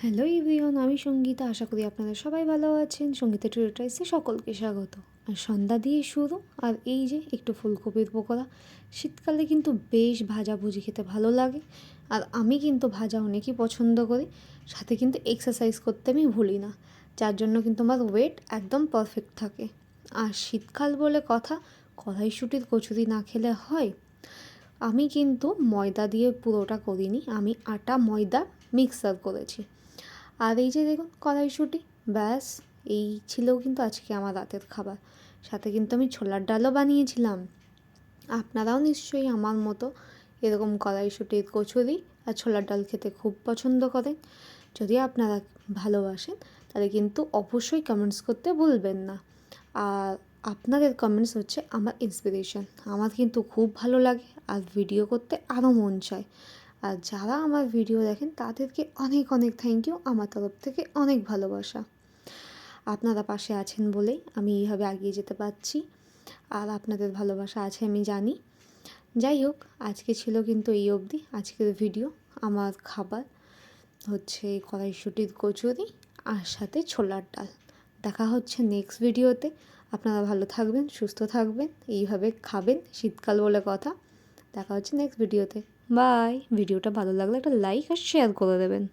Hello everyone, আমি সঙ্গীতা। আশা করি আপনারা সবাই ভালো আছেন। সঙ্গীতা টুটোরিয়ালসে সকলকে স্বাগত। আর সন্ধ্যা দিয়ে শুরু, আর এই যে একটু ফুলকপির পকোড়া। শীতকালে কিন্তু বেশ ভাজাভুজি খেতে ভালো লাগে, আর আমি কিন্তু ভাজা অনেকই পছন্দ করি। সাথে কিন্তু এক্সারসাইজ করতে আমি ভুলি না, যার জন্য কিন্তু আমার ওয়েট একদম পারফেক্ট থাকে। আর শীতকাল বলে কথা, কড়াইশুঁটির কচুরি না খেলে হয়? আমি কিন্তু ময়দা দিয়ে পুরোটা করিনি, আমি আটা ময়দা মিক্সার করেছি। আর এই যে দেখুন কড়াইশুঁটি, ব্যাস এই ছিল কিন্তু আজকে আমার রাতের খাবার। সাথে কিন্তু আমি ছোলার ডালও বানিয়েছিলাম। আপনারাও নিশ্চয়ই আমার মতো এরকম কড়াইশুঁটির কচুরি আর ছোলার ডাল খেতে খুব পছন্দ করেন। যদি আপনারা ভালোবাসেন তাহলে কিন্তু অবশ্যই কমেন্টস করতে ভুলবেন না। আর আপনাদের কমেন্টস হচ্ছে আমার ইন্সপিরেশন, আমার কিন্তু খুব ভালো লাগে আর ভিডিও করতে আরও মন চায়। আর যারা আমার ভিডিও দেখেন তাদেরকে অনেক অনেক থ্যাংক ইউ, আমার তরফ থেকে অনেক ভালোবাসা। আপনারা পাশে আছেন বলেই আমি এইভাবে এগিয়ে যেতে পারছি, আর আপনাদের ভালোবাসা আছে আমি জানি। যাই হোক, আজকে ছিল কিন্তু এই অবধি আজকের ভিডিও। আমার খাবার হচ্ছে কড়াইশুঁটির কচুরি আর সাথে ছোলার ডাল। দেখা হচ্ছে নেক্সট ভিডিওতে। আপনারা ভালো থাকবেন, সুস্থ থাকবেন, এইভাবে খাবেন, শীতকাল বলে কথা। দেখা হচ্ছে নেক্সট ভিডিওতে। বাই। ভিডিওটা ভালো লাগলে একটা লাইক আর শেয়ার করে দেবেন।